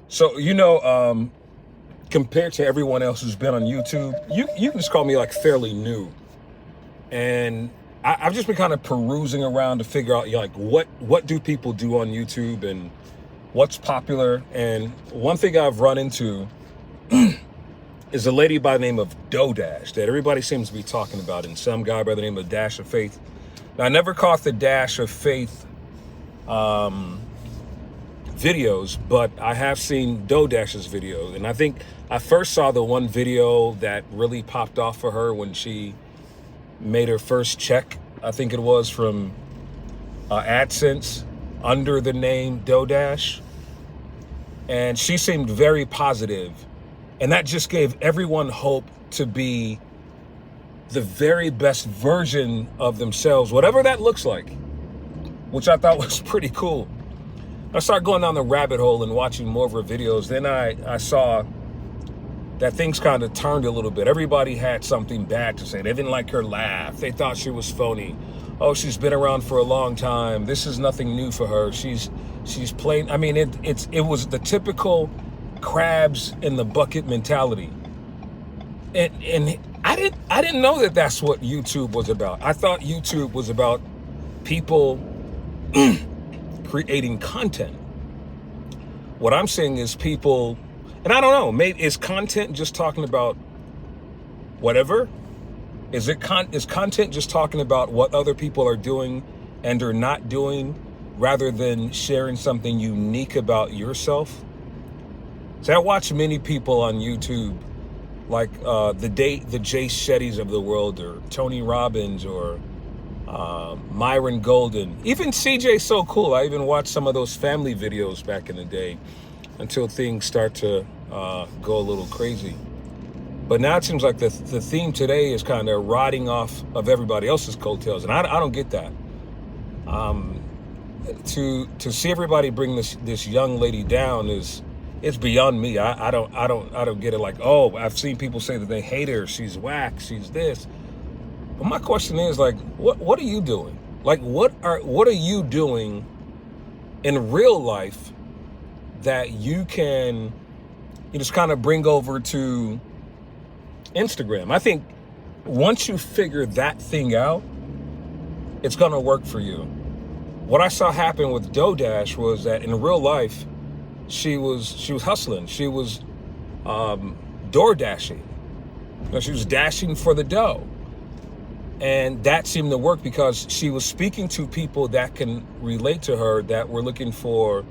So, compared to everyone else who's been on YouTube, you can just call me like fairly new. And I've just been kind of perusing around to figure out like what do people do on YouTube and what's popular. And one thing I've run into is a lady by the name of Dodash that everybody seems to be talking about, and some guy by the name of Dash of Faith. Now, I never caught the Dash of Faith videos, but I have seen Dodash's video, and I think I first saw the one video that really popped off for her when she made her first check. I think it was from AdSense under the name Dodash, and she seemed very positive, and that just gave everyone hope to be the very best version of themselves, whatever that looks like, which I thought was pretty cool. I started going down the rabbit hole and watching more of her videos. Then I saw that things kind of turned a little bit. Everybody had something bad to say. They didn't like her laugh. They thought she was phony. Oh, she's been around for a long time. This is nothing new for her. She's plain. I mean, it was the typical crabs in the bucket mentality. And I didn't know that that's what YouTube was about. I thought YouTube was about people creating content. What I'm saying is people, and I don't know, maybe is content just talking about whatever? Is content just talking about what other people are doing and are not doing, rather than sharing something unique about yourself? So I watch many people on YouTube, like the Jay Shettys of the world, or Tony Robbins, or Myron Golden, even CJ So Cool. I even watched some of those family videos back in the day until things start to go a little crazy. But now it seems like the theme today is kind of riding off of everybody else's coattails, and I don't get that. To see everybody bring this young lady down it's beyond me. I don't get it. Like, oh, I've seen people say that they hate her. She's whack. She's this. But my question is, like, what are you doing? Like, what are you doing in real life that you can just kind of bring over to Instagram? I think once you figure that thing out, it's gonna work for you. What I saw happen with Dodash was that in real life, she was hustling. She was door dashing. She was dashing for the dough. And that seemed to work because she was speaking to people that can relate to her, that were looking for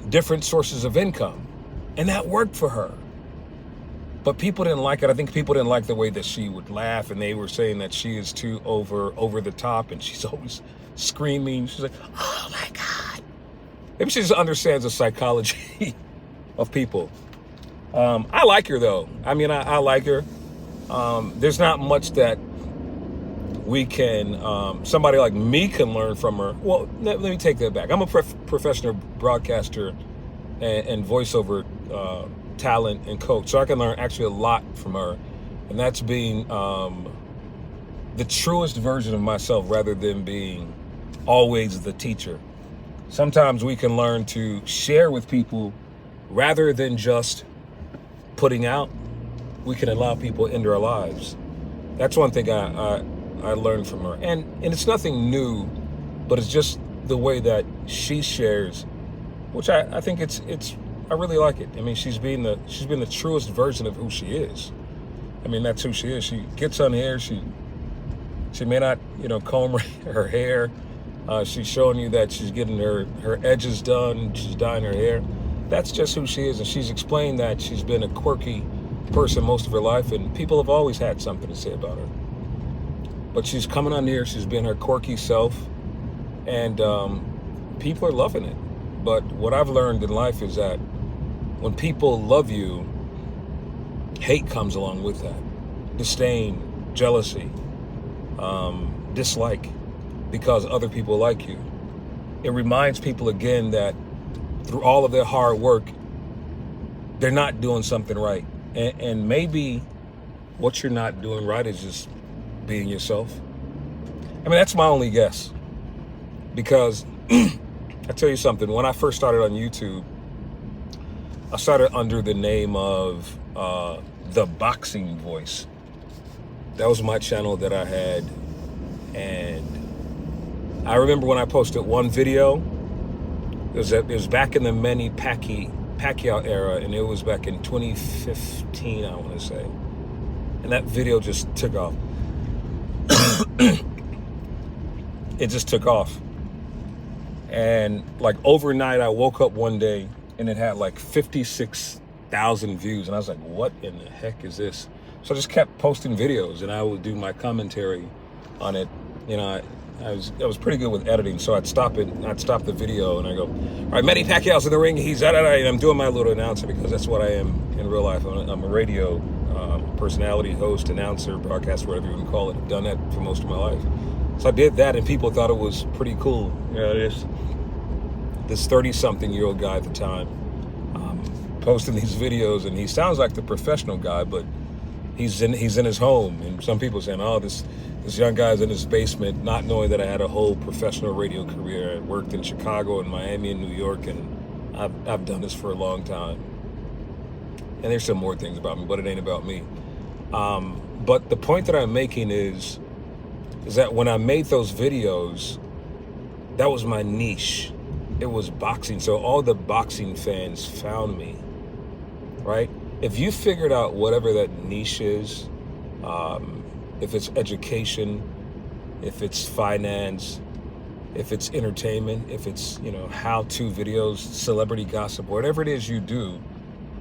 different sources of income. And that worked for her. But people didn't like it. I think people didn't like the way that she would laugh, and they were saying that she is too over the top, and she's always screaming. She's like, oh my God. Maybe she just understands the psychology of people. I like her though. I mean, I like her. There's not much that we can, somebody like me can learn from her. Well, let me take that back. I'm a professional broadcaster and voiceover talent and coach, so I can learn actually a lot from her, and that's being the truest version of myself rather than being always the teacher. Sometimes we can learn to share with people rather than just putting out. We can allow people into our lives. That's one thing I learned from her, and it's nothing new, but it's just the way that she shares, which I think it's I really like it. I mean, she's been the truest version of who she is. I mean, that's who she is. She gets on here. She may not comb her hair. She's showing you that she's getting her edges done. She's dyeing her hair. That's just who she is, and she's explained that she's been a quirky person most of her life, and people have always had something to say about her. But she's coming on here. She's been her quirky self, and people are loving it. But what I've learned in life is that when people love you, hate comes along with that. Disdain, jealousy, dislike, because other people like you. It reminds people again that through all of their hard work, they're not doing something right. And maybe what you're not doing right is just being yourself. I mean, that's my only guess. Because I tell you something, when I first started on YouTube, I started under the name of The Boxing Voice. That was my channel that I had. And I remember when I posted one video, it was back in the Manny Pacquiao era, and it was back in 2015, I want to say. And that video just took off. It just took off. And like overnight, I woke up one day and it had like 56,000 views. And I was like, what in the heck is this? So I just kept posting videos and I would do my commentary on it. You know, I was pretty good with editing, so I'd stop the video and I go, all right, Manny Pacquiao's in the ring. He's and I'm doing my little announcer because that's what I am in real life. I'm a radio personality, host, announcer, broadcaster, whatever you want to call it. I've done that for most of my life. So I did that and people thought it was pretty cool. You know, this 30-something-year-old guy at the time posting these videos, and he sounds like the professional guy, but he's in his home. And some people saying, oh, this young guy's in his basement, not knowing that I had a whole professional radio career. I worked in Chicago and Miami and New York, and I've done this for a long time. And there's some more things about me, but it ain't about me. But the point that I'm making is that when I made those videos, that was my niche. It was boxing. So all the boxing fans found me, right? If you figured out whatever that niche is, if it's education, if it's finance, if it's entertainment, if it's, you know, how-to videos, celebrity gossip, whatever it is you do,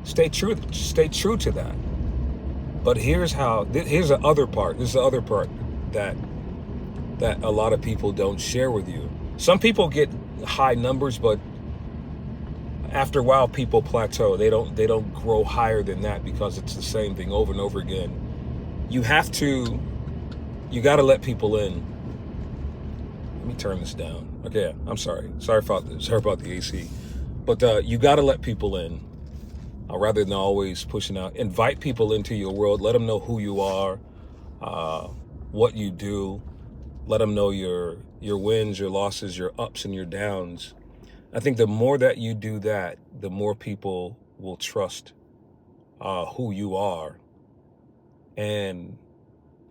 stay true to that. But here's the other part. This is the other part that a lot of people don't share with you. Some people get high numbers, but after a while people plateau. They don't grow higher than that because it's the same thing over and over again. You got to let people in. Let me turn this down. Okay, I'm sorry about the AC. But you got to let people in rather than always pushing out. Invite people into your world. Let them know who you are, what you do. Let them know your wins, your losses, your ups and your downs. I think the more that you do that, the more people will trust who you are. And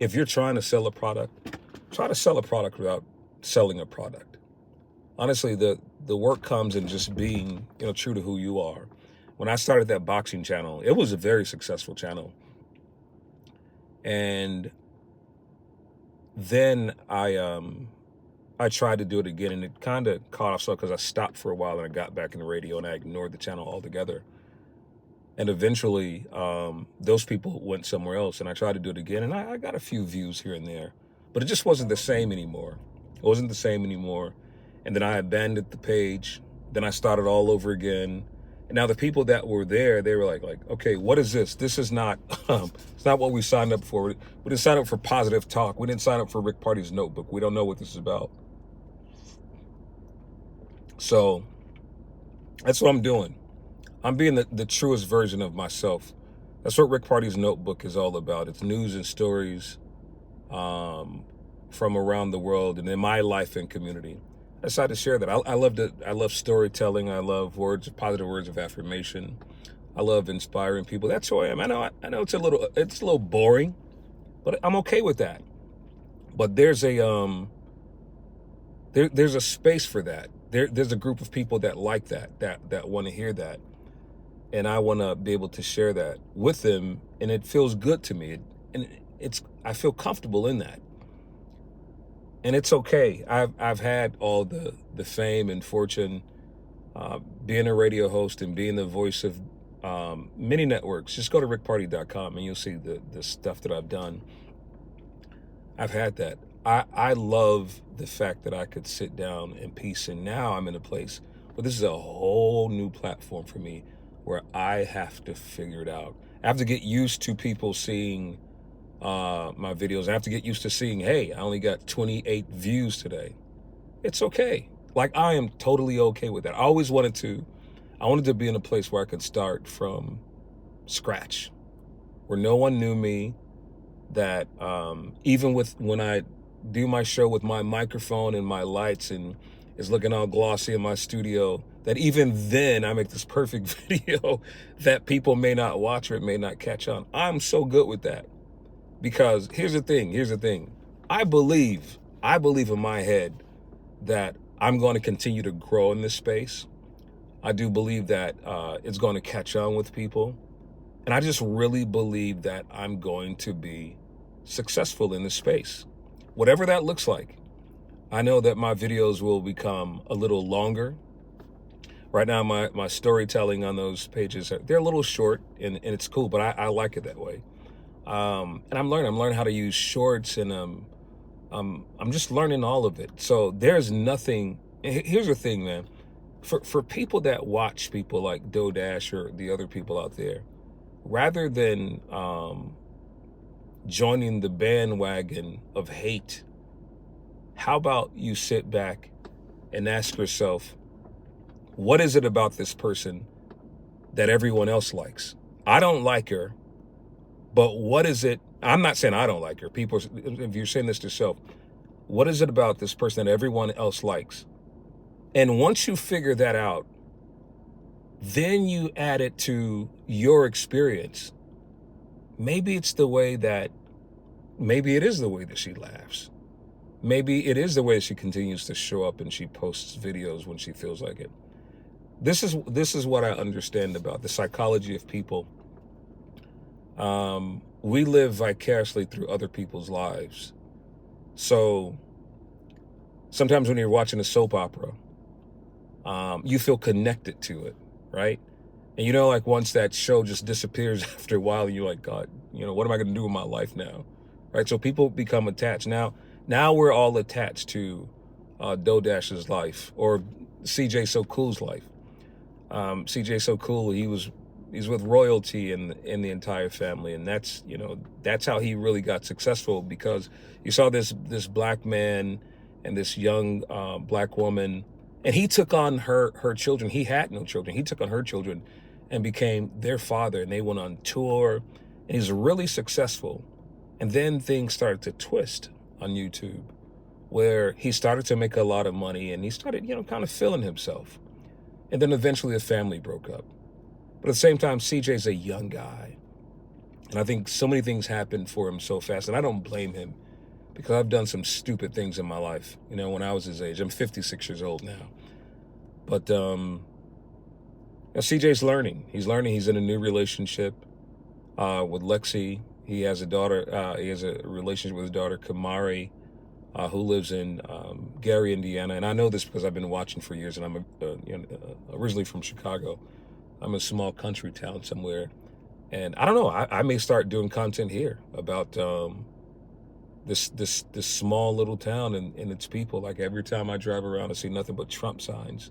if you're trying to sell a product, try to sell a product without selling a product. Honestly, the work comes in just being, you know, true to who you are. When I started that boxing channel, it was a very successful channel. And then I tried to do it again, and it kind of caught off slow because I stopped for a while and I got back in the radio and I ignored the channel altogether. And eventually, those people went somewhere else, and I tried to do it again, and I got a few views here and there, but it just wasn't the same anymore. It wasn't the same anymore. And then I abandoned the page. Then I started all over again. And now the people that were there, they were like, okay, what is this? This is not, it's not what we signed up for. We didn't sign up for positive talk. We didn't sign up for Rick Party's notebook. We don't know what this is about. So that's what I'm doing. I'm being the truest version of myself. That's what Rick Party's notebook is all about. It's news and stories from around the world and in my life and community. I decided to share that. I love storytelling. I love positive words of affirmation. I love inspiring people. That's who I am. I know it's a little boring, but I'm okay with that. But there's a space for that. There's a group of people that like that want to hear that. And I want to be able to share that with them, and it feels good to me. I feel comfortable in that. And it's okay. I've had all the fame and fortune, being a radio host and being the voice of many networks. Just go to rickparty.com and you'll see the stuff that I've done. I've had that. I love the fact that I could sit down in peace, and now I'm in a place where this is a whole new platform for me where I have to figure it out. I have to get used to people seeing my videos. I have to get used to seeing, hey, I only got 28 views today. It's okay. Like, I am totally okay with that. I wanted to be in a place where I could start from scratch, where no one knew me, that even when I do my show with my microphone and my lights and is looking all glossy in my studio, that even then I make this perfect video that people may not watch or it may not catch on. I'm so good with that because here's the thing. I believe in my head that I'm going to continue to grow in this space. I do believe that it's going to catch on with people. And I just really believe that I'm going to be successful in this space, whatever that looks like. I know that my videos will become a little longer. Right now, my storytelling on those pages, they're a little short, and it's cool, but I like it that way. And I'm learning how to use shorts, and I'm just learning all of it. So there's nothing. Here's the thing, man. For people that watch people like Dodash or the other people out there, rather than joining the bandwagon of hate, how about you sit back and ask yourself, what is it about this person that everyone else likes? I don't like her, but what is it? I'm not saying I don't like her. People, if you're saying this to yourself, what is it about this person that everyone else likes? And once you figure that out, then you add it to your experience. Maybe it is the way that she laughs. Maybe it is the way she continues to show up and she posts videos when she feels like it. This is what I understand about the psychology of people. We live vicariously through other people's lives. So sometimes when you're watching a soap opera, you feel connected to it, right? And you know, like once that show just disappears after a while, you're like, God, what am I going to do with my life now? Right? So people become attached. Now we're all attached to Dodash's life or CJ So Cool's life. CJ So Cool, he's with royalty in the entire family, and that's how he really got successful, because you saw this black man and this young black woman, and he took on her children. He had no children. He took on her children and became their father, and they went on tour, and he's really successful. And then things started to twist on YouTube, where he started to make a lot of money, and he started, kind of feeling himself. And then eventually the family broke up. But at the same time, CJ's a young guy. And I think so many things happened for him so fast. And I don't blame him, because I've done some stupid things in my life, when I was his age. I'm 56 years old now. But CJ's learning. He's learning. He's in a new relationship with Lexi. He has a daughter. He has a relationship with his daughter, Kamari, who lives in Gary, Indiana. And I know this because I've been watching for years, and I'm originally from Chicago. I'm a small country town somewhere. And I don't know, I may start doing content here about this small little town and its people. Like every time I drive around, I see nothing but Trump signs.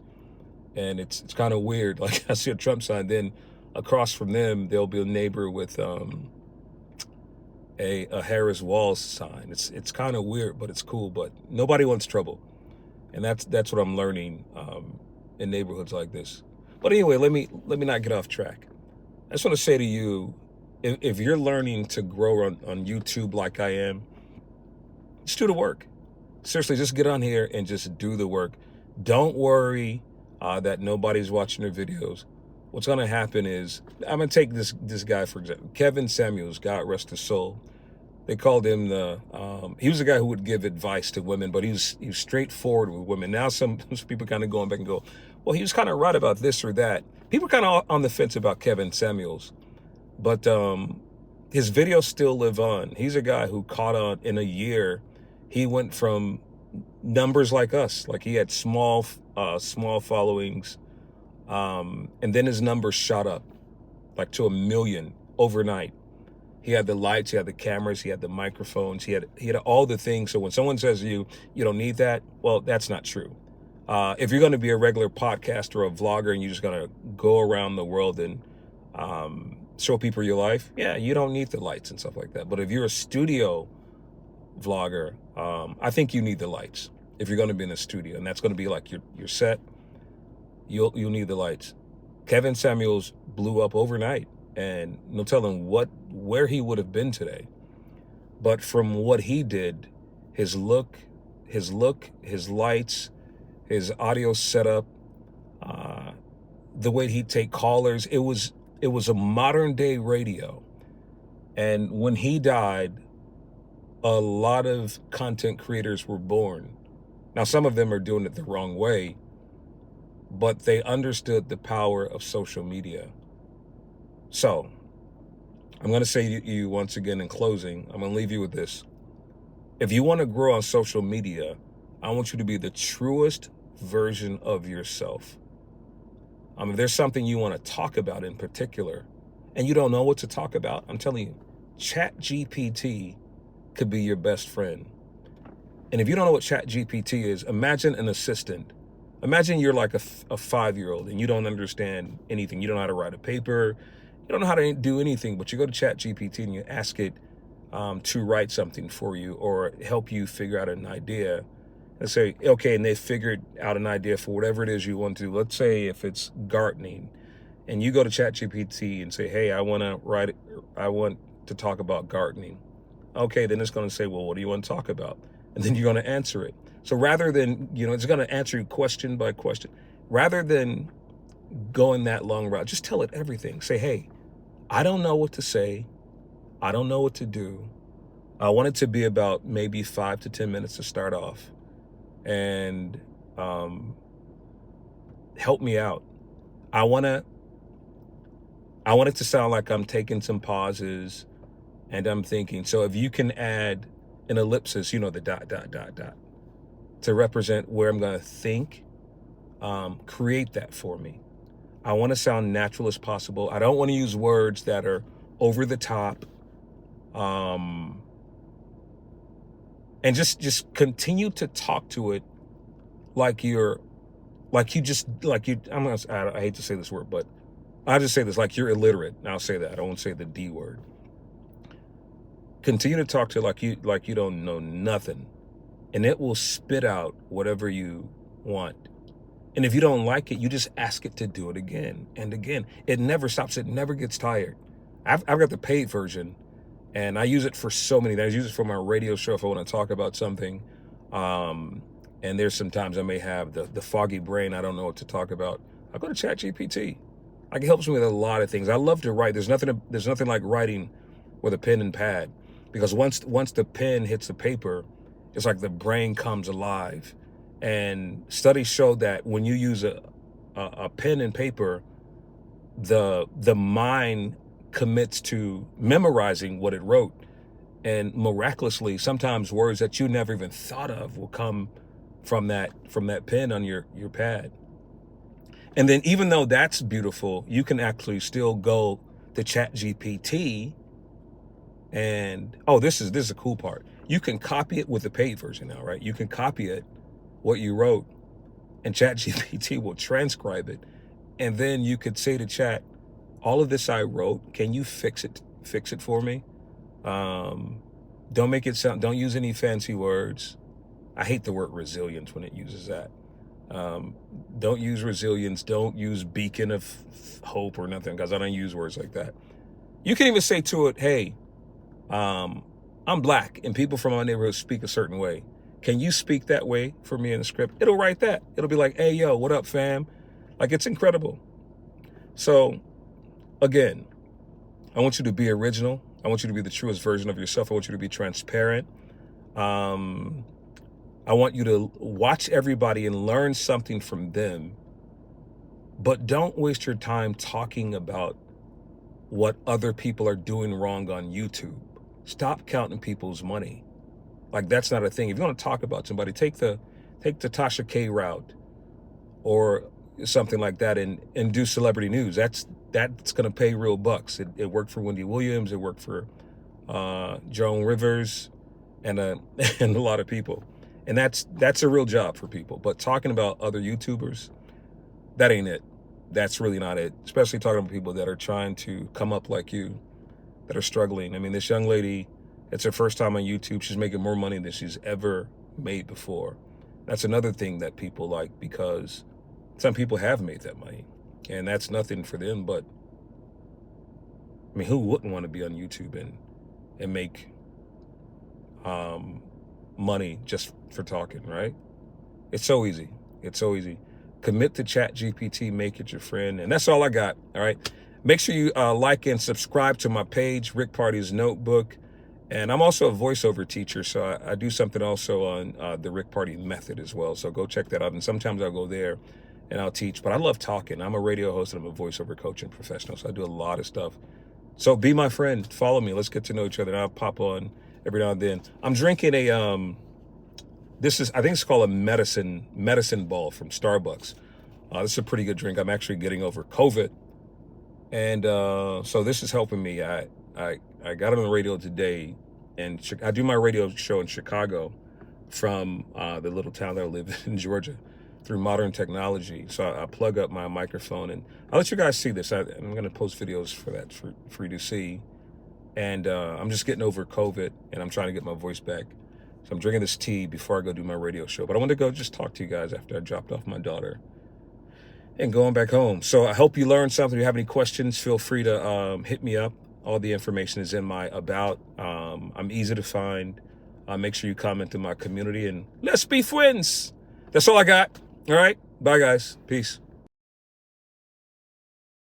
And it's kind of weird. Like I see a Trump sign, then across from them, there'll be a neighbor with a Harris Walls sign. It's kind of weird, but it's cool. But nobody wants trouble, and that's what I'm learning in neighborhoods like this. But anyway, let me not get off track. I just want to say to you, if you're learning to grow on YouTube like I am, just do the work. Seriously, just get on here and just do the work. Don't worry that nobody's watching your videos. What's going to happen is, I'm going to take this guy, for example, Kevin Samuels, God rest his soul. They called him he was a guy who would give advice to women, but he was straightforward with women. Now some people kind of going back and go, well, he was kind of right about this or that. People kind of on the fence about Kevin Samuels, but his videos still live on. He's a guy who caught on in a year. He went from numbers like us, like he had small followings, and then his numbers shot up like to 1 million overnight. He had the lights, he had the cameras, he had the microphones, he had all the things. So when someone says to you, you don't need that, well, that's not true. If you're going to be a regular podcaster or a vlogger and you're just going to go around the world and show people your life, yeah, you don't need the lights and stuff like that. But if you're a studio vlogger, I think you need the lights. If you're going to be in the studio, and that's going to be like your set, you'll need the lights. Kevin Samuels blew up overnight, and no telling where he would have been today. But from what he did, his look, his lights, his audio setup, uh, the way he'd take callers. It was a modern day radio. And when he died, a lot of content creators were born. Now, some of them are doing it the wrong way, but they understood the power of social media. So I'm going to say to you once again in closing, I'm going to leave you with this. If you want to grow on social media, I want you to be the truest version of yourself. If there's something you want to talk about in particular and you don't know what to talk about, I'm telling you, ChatGPT could be your best friend. And if you don't know what ChatGPT is, imagine an assistant. Imagine you're like a 5-year-old and you don't understand anything. You don't know how to write a paper. You don't know how to do anything, but you go to ChatGPT and you ask it to write something for you or help you figure out an idea. And say, okay, and they figured out an idea for whatever it is you want to do. Let's say if it's gardening, and you go to ChatGPT and say, hey, I want to talk about gardening. Okay, then it's going to say, well, what do you want to talk about? And then you're going to answer it. So rather than, it's going to answer you question by question. Rather than going that long route, just tell it everything. Say, hey, I don't know what to say. I don't know what to do. I want it to be about maybe 5 to 10 minutes to start off. And help me out. I want it to sound like I'm taking some pauses and I'm thinking. So if you can add an ellipsis, the ... to represent where I'm going to think, create that for me. I want to sound natural as possible. I don't want to use words that are over the top. And just continue to talk to it I hate to say this word, but I'll just say this, like you're illiterate. And I'll say that. I don't want to say the D word. Continue to talk to it like you don't know nothing. And it will spit out whatever you want. And if you don't like it, you just ask it to do it again and again. It never stops. It never gets tired. I've got the paid version. And I use it for so many things. I use it for my radio show if I want to talk about something. And there's sometimes I may have the foggy brain. I don't know what to talk about. I go to ChatGPT. It helps me with a lot of things. I love to write. There's nothing like writing with a pen and pad, because once the pen hits the paper, it's like the brain comes alive. And studies show that when you use a pen and paper, the mind commits to memorizing what it wrote, and miraculously sometimes words that you never even thought of will come from that pen on your pad. And then even though that's beautiful, you can actually still go to ChatGPT and this is a cool part. You can copy it with the paid version now, right? You can copy it, what you wrote, and ChatGPT will transcribe it. And then you could say to Chat, all of this I wrote, can you fix it for me? Don't use any fancy words. I hate the word resilience when it uses that. Don't use resilience. Don't use beacon of hope or nothing, because I don't use words like that. You can even say to it, hey, I'm black and people from my neighborhood speak a certain way. Can you speak that way for me in the script? It'll write that. It'll be like, hey, yo, what up, fam? It's incredible. So again, I want you to be original. I want you to be the truest version of yourself. I want you to be transparent. I want you to watch everybody and learn something from them, but don't waste your time talking about what other people are doing wrong on YouTube. Stop counting people's money. That's not a thing. If you want to talk about somebody, take the Tasha K route or something like that and do celebrity news. That's going to pay real bucks. It worked for Wendy Williams. It worked for Joan Rivers and a lot of people. And that's a real job for people. But talking about other YouTubers, that ain't it. That's really not it. Especially talking about people that are trying to come up like you, that are struggling. I mean, this young lady, it's her first time on YouTube. She's making more money than she's ever made before. That's another thing that people like, because some people have made that money. And that's nothing for them. But, I mean, who wouldn't want to be on YouTube and make money just for talking, right? It's so easy. It's so easy. Commit to ChatGPT, make it your friend. And that's all I got, all right? Make sure you like and subscribe to my page, Rick Party's Notebook. And I'm also a voiceover teacher, so I do something also on the Rick Party method as well. So go check that out. And sometimes I'll go there and I'll teach. But I love talking. I'm a radio host and I'm a voiceover coach and professional. So I do a lot of stuff. So be my friend. Follow me. Let's get to know each other. And I'll pop on every now and then. I'm drinking a I think it's called a medicine ball from Starbucks. This is a pretty good drink. I'm actually getting over COVID, and so this is helping me. I got on the radio today, and I do my radio show in Chicago from the little town that I live in Georgia through modern technology. So I plug up my microphone, and I'll let you guys see this. I'm going to post videos for that for you to see. And I'm just getting over COVID, and I'm trying to get my voice back. So I'm drinking this tea before I go do my radio show. But I want to go just talk to you guys after I dropped off my daughter and going back home. So I hope you learned something. If you have any questions, feel free to hit me up. All the information is in my about. I'm easy to find. Make sure you comment in my community, and let's be friends. That's all I got. All right. Bye, guys. Peace.